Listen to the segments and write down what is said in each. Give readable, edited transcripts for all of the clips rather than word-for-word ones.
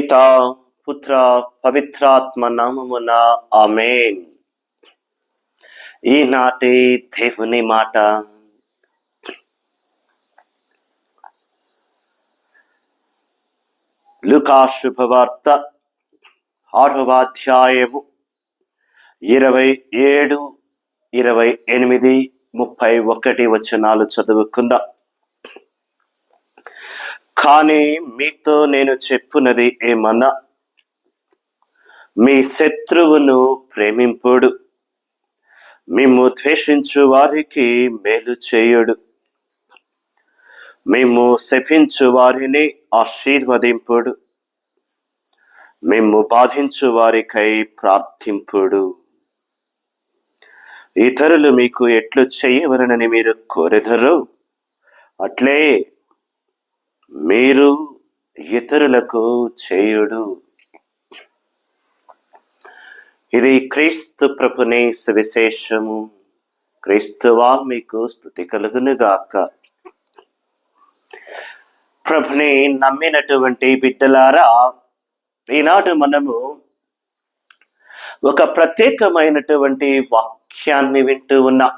పితా పుత్ర పవిత్రాత్మ నామమున ఆమేన్. ఈనాటి దేవుని మాట లూకా శుభవార్త 6వ అధ్యాయము 27, 28, 31 వచనాలు చదువుకుందాం. కానీ మీతో నేను చెప్పున్నది ఏమన్నా, మీ శత్రువును ప్రేమింపుడు, మిమ్ము ద్వేషించు వారికి మేలు చేయుడు, మిమ్ము శపించు వారిని ఆశీర్వదింపుడు, మిమ్ము బాధించు వారికై ప్రార్థింపుడు. ఇతరులు మీకు ఎట్లు చేయవలనని మీరు కోరెదరో అట్లే మీరు ఇతరులకు చేయుడు. ఇది క్రీస్తు ప్రభుని సువిశేషము. క్రీస్తువా మీకు స్తుతి కలుగునుగాక. ప్రభుని నమ్మినటువంటి బిడ్డలారా, ఈనాడు మనము ఒక ప్రత్యేకమైనటువంటి వాక్యాన్ని వింటూ ఉన్నాం.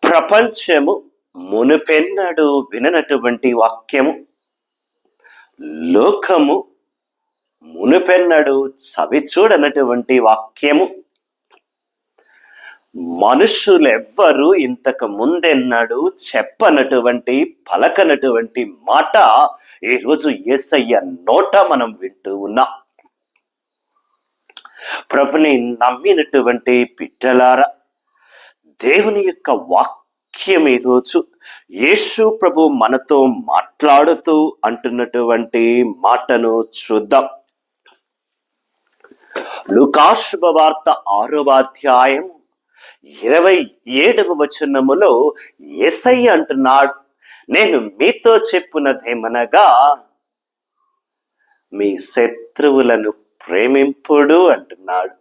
ప్రపంచము మునుపెన్నడు విననటువంటి వాక్యము, లోకము మునుపెన్నడు చవి చూడనటువంటి వాక్యము, మనుషులెవ్వరూ ఇంతకు ముందెన్నడు చెప్పనటువంటి పలకనటువంటి మాట ఈరోజు యేసయ్య నోట మనం వింటూ ఉన్నాం. ప్రభుని నమ్మినటువంటి బిడ్డలారా, దేవుని యొక్క వాక్యం ఈరోజు యేసు ప్రభు మనతో మాట్లాడుతూ అంటున్నటువంటి మాటను చూద్దాం. లూకా శుభవార్త 6వ అధ్యాయం 27వ వచనములో యేసయ్య అంటున్నాడు, నేను మీతో చెప్పున్నదేమనగా మీ శత్రువులను ప్రేమింపుడు అంటున్నాడు.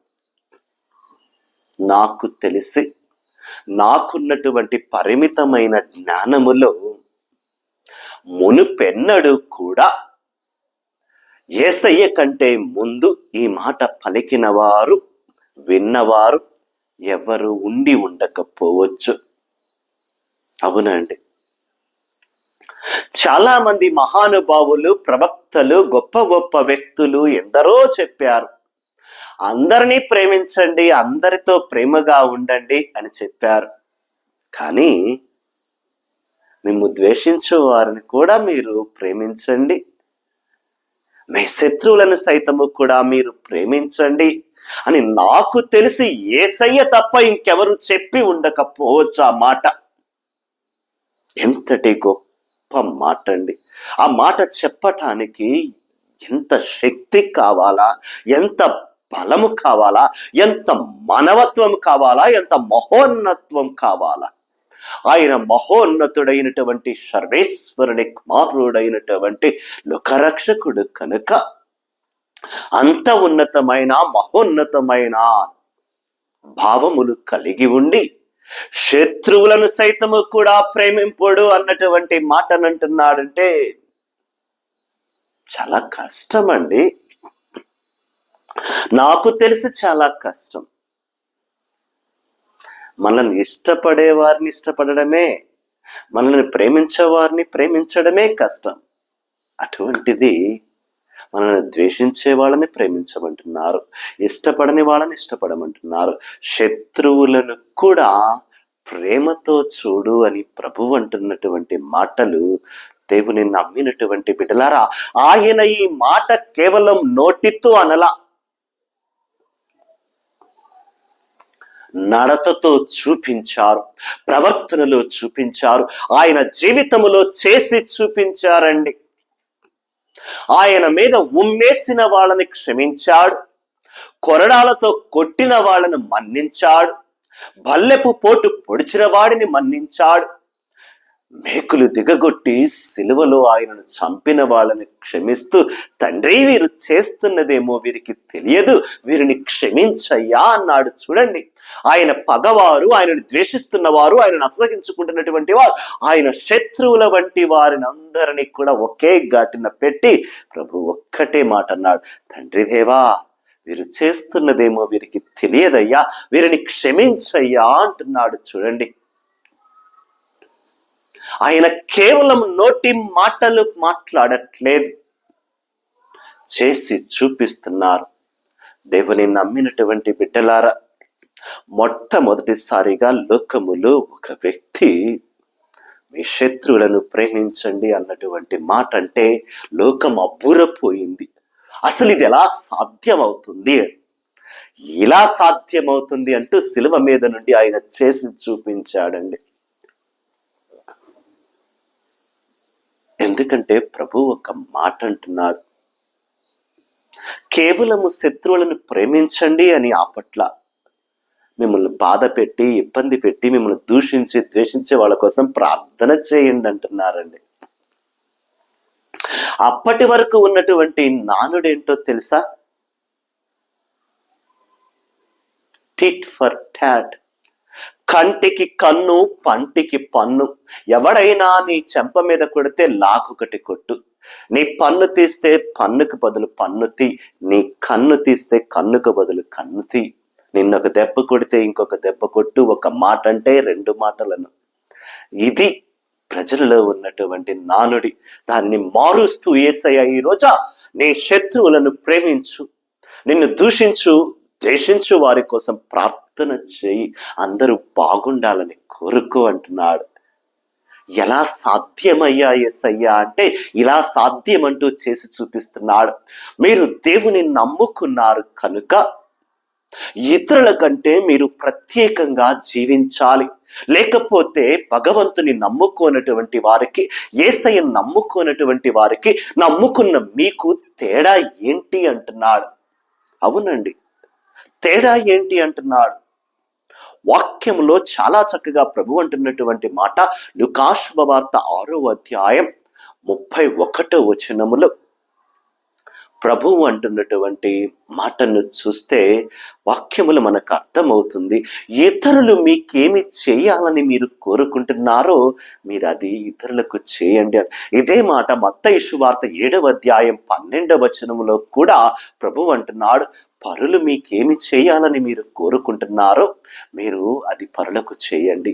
నాకు తెలిసి నాకున్నటువంటి పరిమితమైన జ్ఞానములో మునుపెన్నడు కూడా యేసయ్య కంటే ముందు ఈ మాట పలికిన వారు, విన్నవారు ఎవరు ఉండి ఉండకపోవచ్చు. అవునండి, చాలా మంది మహానుభావులు, ప్రవక్తలు, గొప్ప గొప్ప వ్యక్తులు ఎందరో చెప్పారు, అందరినీ ప్రేమించండి, అందరితో ప్రేమగా ఉండండి అని చెప్పారు. కానీ మిమ్ము ద్వేషించే వారిని కూడా మీరు ప్రేమించండి, మీ శత్రువులను సైతము కూడా మీరు ప్రేమించండి అని నాకు తెలిసి యేసయ్య తప్ప ఇంకెవరు చెప్పి ఉండకపోవచ్చు. ఆ మాట ఎంతటి గొప్ప మాట అండి. ఆ మాట చెప్పటానికి ఎంత శక్తి కావాలా, ఎంత బలము కావాలా, ఎంత మానవత్వం కావాలా, ఎంత మహోన్నత్వం కావాలా. ఆయన మహోన్నతుడైనటువంటి సర్వేశ్వరుని కుమారుడైనటువంటి లోకరక్షకుడు కనుక అంత ఉన్నతమైన మహోన్నతమైన భావములు కలిగి ఉండి శత్రువులను సైతము కూడా ప్రేమింపుడు అన్నటువంటి మాటనంటున్నాడంటే చాలా కష్టం అండి. నాకు తెలిసి చాలా కష్టం. మనల్ని ఇష్టపడే వారిని ఇష్టపడడమే, మనల్ని ప్రేమించే వారిని ప్రేమించడమే కష్టం. అటువంటిది మనల్ని ద్వేషించే వాళ్ళని ప్రేమించమంటున్నారు, ఇష్టపడని వాళ్ళని ఇష్టపడమంటున్నారు, శత్రువులను కూడా ప్రేమతో చూడు అని ప్రభువు అంటున్నటువంటి మాటలు దేవుని నమ్మినటువంటి బిడ్డలారా, ఆయన ఈ మాట కేవలం నోటితో అనలా, నడతతో చూపించారు, ప్రవర్తనలో చూపించారు, ఆయన జీవితంలో చేసి చూపించారండి. ఆయన మీద ఉమ్మేసిన వాళ్ళని క్షమించాడు, కొరడాలతో కొట్టిన వాళ్ళను మన్నించాడు, బల్లెపు పోటు పొడిచిన వాడిని మన్నించాడు, మేకులు దిగగొట్టి సిలువలో ఆయనను చంపిన వాళ్ళని క్షమిస్తూ, తండ్రి వీరు చేస్తున్నదేమో వీరికి తెలియదు, వీరిని క్షమించయ్యా అన్నాడు. చూడండి, ఆయన పగవారు, ఆయనను ద్వేషిస్తున్న వారు, ఆయనను అసహించుకుంటున్నటువంటి వారు, ఆయన శత్రువుల వంటి వారిని అందరినీ కూడా ఒకే ఘాటిన పెట్టి ప్రభు ఒక్కటే మాట అన్నాడు, తండ్రి దేవా వీరు చేస్తున్నదేమో వీరికి తెలియదయ్యా, వీరిని క్షమించయ్యా అంటున్నాడు. చూడండి, ఆయన కేవలం నోటి మాటలు మాట్లాడట్లేదు, చేసి చూపిస్తున్నారు. దేవుని నమ్మినటువంటి బిడ్డలారా, మొట్టమొదటిసారిగా లోకములో ఒక వ్యక్తి మీ శత్రువులను ప్రేమించండి అన్నటువంటి మాట అంటే లోకం అబ్బురపోయింది. అసలు ఇది ఎలా సాధ్యమవుతుంది, ఇలా సాధ్యమవుతుంది అంటూ శిలువ మీద నుండి ఆయన చేసి చూపించాడండి. ఎందుకంటే ప్రభు ఒక మాట అంటున్నాడు, కేవలము శత్రువులను ప్రేమించండి అని ఆపట్ల, మిమ్మల్ని బాధ పెట్టి ఇబ్బంది పెట్టి మిమ్మల్ని దూషించి ద్వేషించే వాళ్ళ కోసం ప్రార్థన చేయండి అంటున్నారండి. అప్పటి వరకు ఉన్నటువంటి నానుడేంటో తెలుసా? టిట్ ఫర్ టాట్, కంటికి కన్ను పంటికి పన్ను. ఎవడైనా నీ చెంప మీద కొడితే లాకొకటి కొట్టు, నీ పన్ను తీస్తే పన్నుకు బదులు పన్ను తీ, నీ కన్ను తీస్తే కన్నుకు బదులు కన్ను తీ. నిన్నొక దెబ్బ కొడితే ఇంకొక దెబ్బ కొట్టు, ఒక మాట అంటే రెండు మాటలను. ఇది ప్రజలలో ఉన్నటువంటి నానుడి. దాన్ని మారుస్తూ యేసయ్య ఈ రోజా నీ శత్రువులను ప్రేమించు, నిన్ను దూషించు ద్వేషించు వారి కోసం ప్రార్థన చేయి, అందరూ బాగుండాలని కోరుకో అంటున్నాడు. ఎలా సాధ్యమయ్యా యేసయ్యా అంటే ఇలా సాధ్యమంటూ చేసి చూపిస్తున్నాడు. మీరు దేవుని నమ్ముకున్నారు కనుక ఇతరుల కంటే మీరు ప్రత్యేకంగా జీవించాలి. లేకపోతే భగవంతుని నమ్ముకోనటువంటి వారికి, యేసయ్యను నమ్ముకోనటువంటి వారికి, నమ్ముకున్న మీకు తేడా ఏంటి అంటున్నాడు. అవునండి, తేడా ఏంటి అంటున్నాడు. వాక్యంలో చాలా చక్కగా ప్రభు అంటున్నటువంటి మాట లూకా శుభవార్త 6వ అధ్యాయం 31వ వచనములో ప్రభువు అంటున్నటువంటి మాటను చూస్తే వాక్యములు మనకు అర్థమవుతుంది. ఇతరులు మీకేమి చేయాలని మీరు కోరుకుంటున్నారో మీరు అది ఇతరులకు చేయండి అని. ఇదే మాట మత్తయి సువార్త 7వ అధ్యాయం 12వ వచనములో కూడా ప్రభువు అంటున్నాడు, పరులు మీకేమి చేయాలని మీరు కోరుకుంటున్నారో మీరు అది పరులకు చేయండి.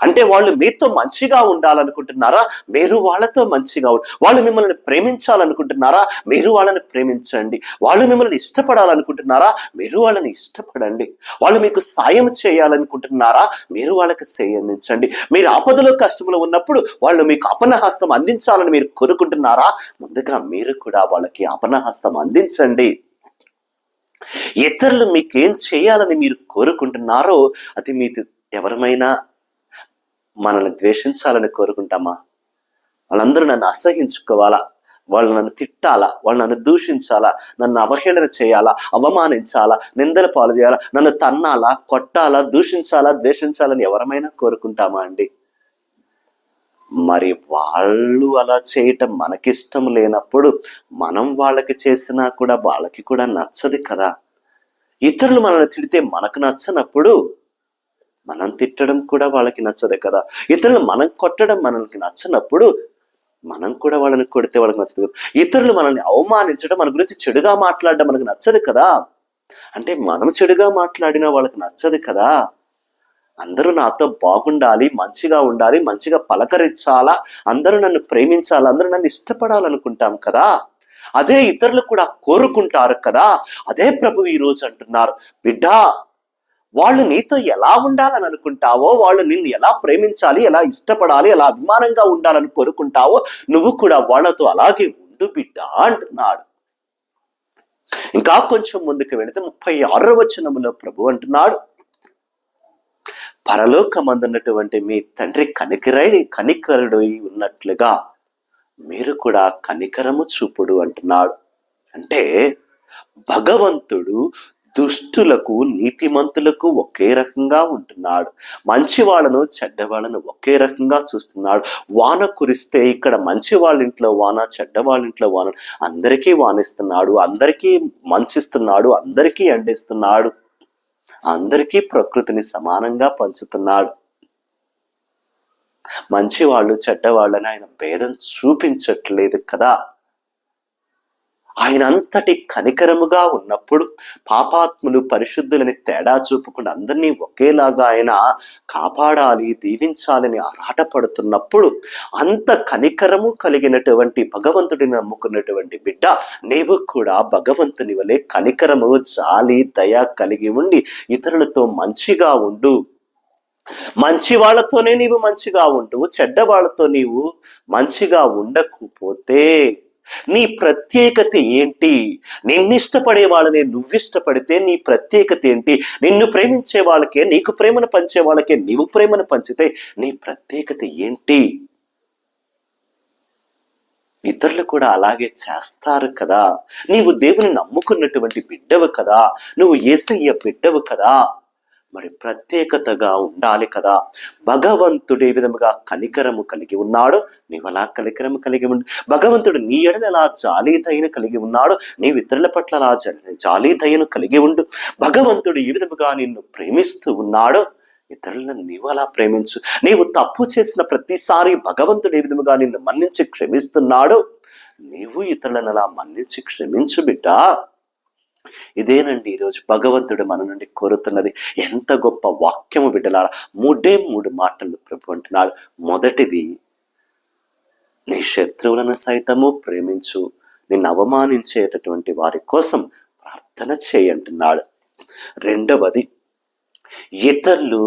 అంటే వాళ్ళు మీతో మంచిగా ఉండాలనుకుంటున్నారా, మీరు వాళ్ళతో మంచిగా వాళ్ళు మిమ్మల్ని ప్రేమించాలనుకుంటున్నారా, మీరు వాళ్ళని ప్రేమించండి. వాళ్ళు మిమ్మల్ని ఇష్టపడాలనుకుంటున్నారా, మీరు వాళ్ళని ఇష్టపడండి. వాళ్ళు మీకు సాయం చేయాలనుకుంటున్నారా, మీరు వాళ్ళకి అందించండి. మీరు ఆపదలో కష్టంలో ఉన్నప్పుడు వాళ్ళు మీకు అపనహస్తం అందించాలని మీరు కోరుకుంటున్నారా, ముందుగా మీరు కూడా వాళ్ళకి అపనహస్తం అందించండి. ఇతరులు మీకేం చేయాలని మీరు కోరుకుంటున్నారో అది మీకు ఎవరమైనా మనల్ని ద్వేషించాలని కోరుకుంటామా? వాళ్ళందరూ నన్ను అసహించుకోవాలా, వాళ్ళు నన్ను తిట్టాలా, వాళ్ళు నన్ను దూషించాలా, నన్ను అవహేళన చేయాలా, అవమానించాలా, నిందల పాలు చేయాలా, నన్ను తన్నాలా, కొట్టాలా, దూషించాలా, ద్వేషించాలని ఎవరమైనా కోరుకుంటామా అండి? మరి వాళ్ళు అలా చేయటం మనకిష్టం లేనప్పుడు మనం వాళ్ళకి చేసినా కూడా వాళ్ళకి కూడా నచ్చదు కదా. ఇతరులు మనల్ని తిడితే మనకు నచ్చనప్పుడు మనం తిట్టడం కూడా వాళ్ళకి నచ్చదు కదా. ఇతరులు మనం కొట్టడం మనకి నచ్చనప్పుడు మనం కూడా వాళ్ళని కొడితే వాళ్ళకి నచ్చదు. ఇతరులు మనల్ని అవమానించడం, మన గురించి చెడుగా మాట్లాడడం మనకు నచ్చదు కదా. అంటే మనం చెడుగా మాట్లాడినా వాళ్ళకి నచ్చదు కదా. అందరూ నాతో బాగుండాలి, మంచిగా ఉండాలి, మంచిగా పలకరించాలా, అందరూ నన్ను ప్రేమించాలా, అందరూ నన్ను ఇష్టపడాలనుకుంటాం కదా. అదే ఇతరులు కూడా కోరుకుంటారు కదా. అదే ప్రభు ఈ రోజు అంటున్నారు, బిడ్డా వాళ్ళు నీతో ఎలా ఉండాలని అనుకుంటావో, వాళ్ళు నిన్ను ఎలా ప్రేమించాలి, ఎలా ఇష్టపడాలి, ఎలా అభిమానంగా ఉండాలని కోరుకుంటావో నువ్వు కూడా వాళ్ళతో అలాగే ఉండు బిడ్డా అంటున్నాడు. ఇంకా కొంచెం ముందుకు వెళితే 36వ వచనములో ప్రభు అంటున్నాడు, పరలోకమందున్నటువంటి మీ తండ్రి కనికరుడై ఉన్నట్లుగా మీరు కూడా కనికరము చూపుడు అంటున్నాడు. అంటే భగవంతుడు దుష్టులకు నీతిమంతులకు ఒకే రకంగా ఉంటున్నాడు. మంచి వాళ్ళను చెడ్డ వాళ్ళను ఒకే రకంగా చూస్తున్నాడు. వాన కురిస్తే ఇక్కడ మంచి వాళ్ళ ఇంట్లో వాన, చెడ్డ వాళ్ళ ఇంట్లో వాన, అందరికీ వానిస్తున్నాడు, అందరికీ మంచిస్తున్నాడు, అందరికీ ఎండిస్తున్నాడు, అందరికీ ప్రకృతిని సమానంగా పంచుతున్నాడు. మంచి వాళ్ళు చెడ్డవాళ్ళని ఆయన భేదం చూపించట్లేదు కదా. ఆయన అంతటి కనికరముగా ఉన్నప్పుడు పాపాత్ములు పరిశుద్ధులని తేడా చూపకుండా అందరినీ ఒకేలాగా ఆయన కాపాడాలి, దీవించాలని ఆరాటపడుతున్నప్పుడు అంత కనికరము కలిగినటువంటి భగవంతుడిని నమ్ముకున్నటువంటి బిడ్డ, నీవు కూడా భగవంతుని వలె కనికరము, జాలి, దయ కలిగి ఉండి ఇతరులతో మంచిగా ఉండు. మంచి వాళ్ళతోనే నీవు మంచిగా ఉండు, చెడ్డ వాళ్ళతో నీవు మంచిగా ఉండకపోతే నీ ప్రత్యేకత ఏంటి? నిన్నిష్టపడే వాళ్ళని నువ్విష్టపడితే నీ ప్రత్యేకత ఏంటి? నిన్ను ప్రేమించే వాళ్ళకే, నీకు ప్రేమను పంచే వాళ్ళకే నీవు ప్రేమను పంచితే నీ ప్రత్యేకత ఏంటి? ఇతరులు కూడా అలాగే చేస్తారు కదా. నీవు దేవుని నమ్ముకున్నటువంటి బిడ్డవు కదా, నువ్వు యేసయ్య బిడ్డవు కదా, మరి ప్రత్యేకతగా ఉండాలి కదా. భగవంతుడు ఏ విధముగా కనికరము కలిగి ఉన్నాడో నీవు అలా కనికరము కలిగి ఉండు. భగవంతుడు నీ ఎడల అలా జాలి దయను కలిగి ఉన్నాడో నీవు ఇతరుల పట్ల అలా జాలి దయను కలిగి ఉండు. భగవంతుడు ఏ విధముగా నిన్ను ప్రేమిస్తూ ఉన్నాడో ఇతరులను నీవు అలా ప్రేమించు. నీవు తప్పు చేసిన ప్రతిసారి భగవంతుడు ఏ విధముగా నిన్ను మన్నించి క్షమిస్తున్నాడో నీవు ఇతరులను అలా మన్నించి క్షమించు బిడ్డా. ఇదేనండి ఈరోజు భగవంతుడు మన నుండి కోరుతున్నది. ఎంత గొప్ప వాక్యము బిడ్డలారా. 3 మాటలు ప్రభు అంటున్నాడు. మొదటిది, నీ శత్రువులను సైతము ప్రేమించు, నిన్ను అవమానించేటటువంటి వారి కోసం ప్రార్థన చేయంటున్నాడు. రెండవది, ఇతరులు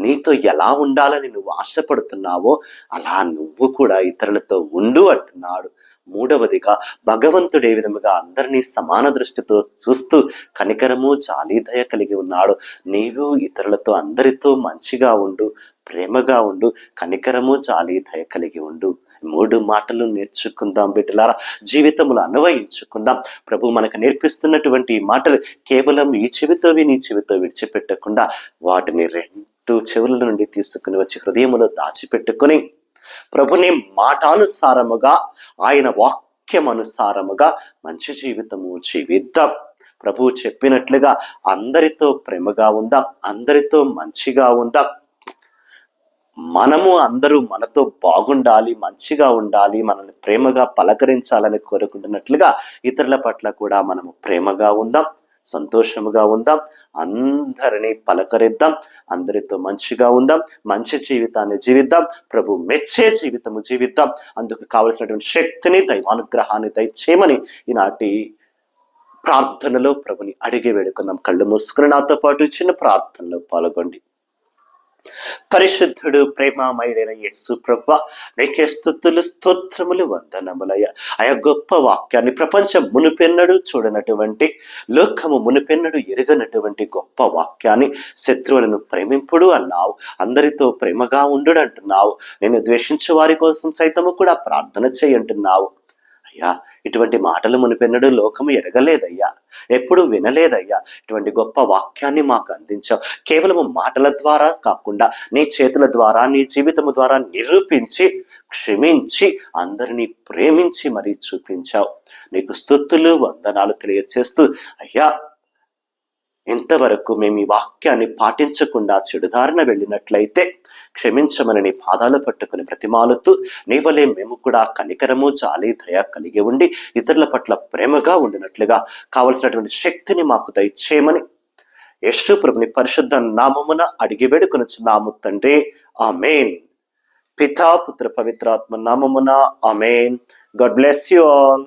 నీతో ఎలా ఉండాలని నువ్వు ఆశపడుతున్నావో అలా నువ్వు కూడా ఇతరులతో ఉండు అంటున్నాడు. మూడవదిగా, భగవంతుడు ఏ విధముగా అందరినీ సమాన దృష్టితో చూస్తూ కనికరము, జాలి, దయ కలిగి ఉన్నాడు. నీవు ఇతరులతో అందరితో మంచిగా ఉండు, ప్రేమగా ఉండు, కనికరము, జాలి, దయ కలిగి ఉండు. 3 మాటలు నేర్చుకుందాం బిడ్డలారా, జీవితములు అన్వయించుకుందాం. ప్రభు మనకు నేర్పిస్తున్నటువంటి మాటలు కేవలం ఈ చెవితో విని చెవితో విడిచిపెట్టకుండా వాటిని 2 చెవుల నుండి తీసుకుని వచ్చి హృదయములో దాచిపెట్టుకుని ప్రభుని మాటానుసారముగా, ఆయన వాక్యమనుసారముగా మంచి జీవితము జీవిద్దాం. ప్రభు చెప్పినట్లుగా అందరితో ప్రేమగా ఉందాం, అందరితో మంచిగా ఉందాం. అందరూ మనతో బాగుండాలి, మంచిగా ఉండాలి, మనల్ని ప్రేమగా పలకరించాలని కోరుకుంటున్నట్లుగా ఇతరుల పట్ల కూడా మనము ప్రేమగా ఉందాం, సంతోషముగా ఉందాం, అందరినీ పలకరిద్దాం, అందరితో మంచిగా ఉందాం, మంచి జీవితాన్ని జీవిద్దాం, ప్రభు మెచ్చే జీవితము జీవిద్దాం. అందుకు కావలసినటువంటి శక్తిని, దైవానుగ్రహాన్ని దయచేయమని ఈనాటి ప్రార్థనలో ప్రభుని అడిగి వేడుకుందాం. కళ్ళు మూసుకుని నాతో పాటు చిన్న ప్రార్థనలో పాల్గొండి. పరిశుద్ధుడు, ప్రేమామయుడైన యేసు ప్రభువా, నీకే స్తుతులు, స్తోత్రములు, వందనములయ్యా. ఆయా గొప్ప వాక్యాన్ని ప్రపంచం మునుపెన్నడు చూడనటువంటి, లోకము మునుపెన్నడు ఎరగనటువంటి గొప్ప వాక్యాన్ని, శత్రువులను ప్రేమింపుడు అన్నావు, అందరితో ప్రేమగా ఉండు అంటున్నావు, నేను ద్వేషించే వారి కోసం సైతము కూడా ప్రార్థన చేయంటున్నావు. అయ్యా, ఇటువంటి మాటలు మునిపెన్నడు లోకము ఎరగలేదయ్యా, ఎప్పుడు వినలేదయ్యా. ఇటువంటి గొప్ప వాక్యాన్ని మాకు అందించావు. కేవలము మాటల ద్వారా కాకుండా నీ చేతుల ద్వారా, నీ జీవితము ద్వారా నిరూపించి, క్షమించి, అందరినీ ప్రేమించి మరీ చూపించావు. నీకు స్తుతులు, వందనాలు తెలియచేస్తూ, అయ్యా, ఇంతవరకు మేము ఈ వాక్యాన్ని పాటించకుండా చెడుదారిన వెళ్ళినట్లయితే క్షమించమని నీ పాదాలు పట్టుకుని బ్రతిమాలుతూ, నీవలే మేము కూడా కనికరము, జాలి, దయ కలిగి ఉండి ఇతరుల పట్ల ప్రేమగా ఉండినట్లుగా కావలసినటువంటి శక్తిని మాకు దయచేయమని యేసు ప్రభుని పరిశుద్ధ నామమున అడిగి వేడుకొనుచున్నాము తండ్రి. ఆమేన్. పితా, పుత్ర, పవిత్రాత్మ నామమున ఆమేన్. God bless you all.